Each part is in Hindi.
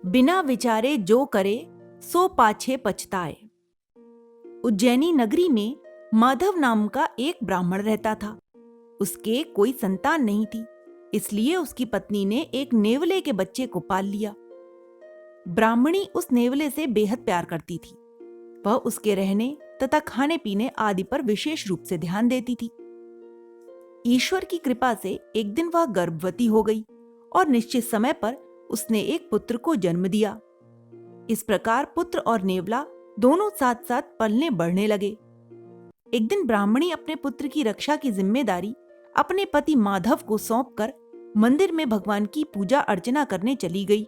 बिना विचारे जो करे सो पाछे पछताए। उज्जैनी नगरी में माधव नाम का एक ब्राह्मण रहता था। उसके कोई संतान नहीं थी, इसलिए उसकी पत्नी ने एक नेवले के बच्चे को पाल लिया। ब्राह्मणी उस नेवले से बेहद प्यार करती थी। वह उसके रहने तथा खाने पीने आदि पर विशेष रूप से ध्यान देती थी। ईश्वर की कृपा से एक दिन वह गर्भवती हो गई और निश्चित समय पर उसने एक पुत्र को जन्म दिया। इस प्रकार पुत्र और नेवला दोनों साथ साथ पलने बढ़ने लगे। एक दिन ब्राह्मणी अपने पुत्र की रक्षा की जिम्मेदारी अपने पति माधव को सौंपकर मंदिर में भगवान की पूजा अर्चना करने चली गई,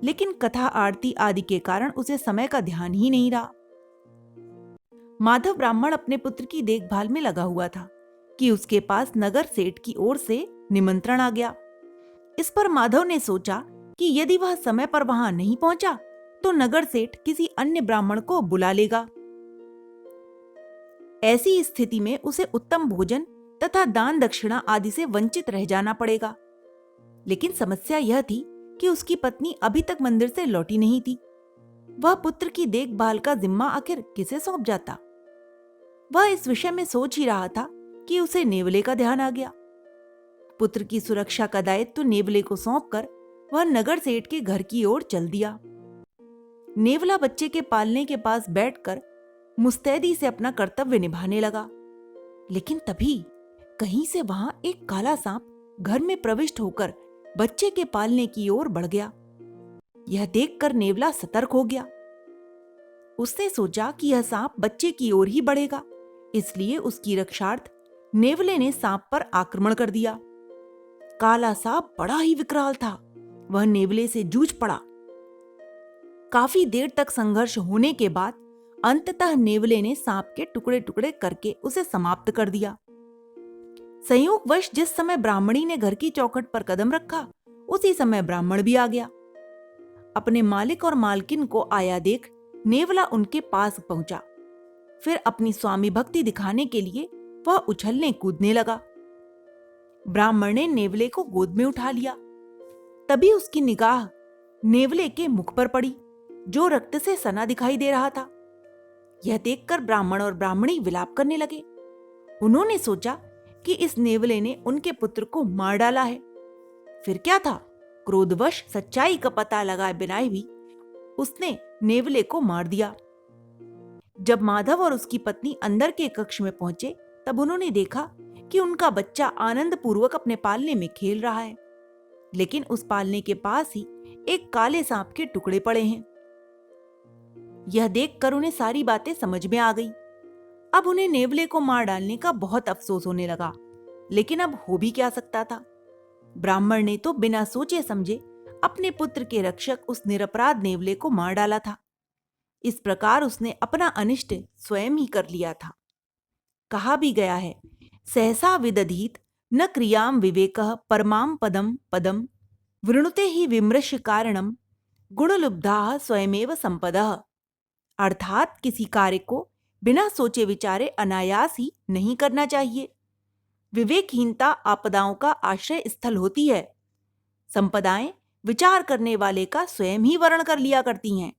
लेकिन कथा आरती आदि के कारण उसे समय का ध्यान ही नहीं रहा। माधव ब्राह्मण अपने पुत्र की देखभाल में लगा हुआ था कि उसके पास नगर सेठ की ओर से निमंत्रण आ गया। इस पर माधव ने सोचा कि यदि वह समय पर वहां नहीं पहुंचा तो नगर सेठ किसी अन्य ब्राह्मण को बुला लेगा। ऐसी स्थिति में उसे उत्तम भोजन तथा दान दक्षिणा आदि से वंचित रह जाना पड़ेगा। लेकिन समस्या यह थी कि उसकी पत्नी अभी तक मंदिर से लौटी नहीं थी। वह पुत्र की देखभाल का जिम्मा आखिर किसे सौंप जाता? वह इस विषय में सोच ही रहा था कि उसे नेवले का ध्यान आ गया। पुत्र की सुरक्षा का दायित्व नेवले को सौंपकर वह नगर सेठ के घर की ओर चल दिया। नेवला बच्चे के पालने के पास बैठकर मुस्तैदी से अपना कर्तव्य निभाने लगा, लेकिन तभी कहीं से वहां एक काला सांप घर में प्रविष्ट होकर बच्चे के पालने की ओर बढ़ गया। यह देखकर नेवला सतर्क हो गया। उसने सोचा कि यह सांप बच्चे की ओर ही बढ़ेगा, इसलिए उसकी रक्षार्थ नेवले ने सांप पर आक्रमण कर दिया। काला सांप बड़ा ही विकराल था। वह नेवले से जूझ पड़ा। काफी देर तक संघर्ष होने के बाद अंततः नेवले ने सांप के टुकड़े टुकड़े करके उसे समाप्त कर दिया। संयोगवश जिस समय ब्राह्मणी ने घर की चौखट पर कदम रखा, उसी समय ब्राह्मण भी आ गया। अपने मालिक और मालकिन को आया देख नेवला उनके पास पहुंचा। फिर अपनी स्वामी भक्ति दिखाने के लिए वह उछलने कूदने लगा। ब्राह्मण ने नेवले को गोद में उठा लिया। तभी उसकी निगाह नेवले के मुख पर पड़ी, जो रक्त से सना दिखाई दे रहा था। यह देखकर ब्राह्मण और ब्राह्मणी विलाप करने लगे। उन्होंने सोचा कि इस नेवले ने उनके पुत्र को मार डाला है। फिर क्या था, क्रोधवश सच्चाई का पता लगाए बिना भी उसने नेवले को मार दिया। जब माधव और उसकी पत्नी अंदर के कक्ष में पहुंचे, तब उन्होंने देखा कि उनका बच्चा आनंद पूर्वक अपने पालने में खेल रहा है, लेकिन उस पालने के पास ही एक काले सांप के टुकड़े पड़े हैं। यह देखकर उन्हें सारी बातें समझ में आ गई। अब उन्हें नेवले को मार डालने का बहुत अफसोस होने लगा, लेकिन अब हो भी क्या सकता था। ब्राह्मण ने तो बिना सोचे समझे अपने पुत्र के रक्षक उस निरपराध नेवले को मार डाला था। इस प्रकार उसने अपना अनिष्ट स्वयं ही कर लिया था। कहा भी गया है, सहसा विदधीत न क्रियाम विवेकः परमाम पदम पदम वृणुते ही विमृश कारणम गुणलुब्धाः स्वयमेव संपदः। अर्थात किसी कार्य को बिना सोचे विचारे अनायास ही नहीं करना चाहिए। विवेकहीनता आपदाओं का आश्रय स्थल होती है। संपदाएं विचार करने वाले का स्वयं ही वर्ण कर लिया करती हैं।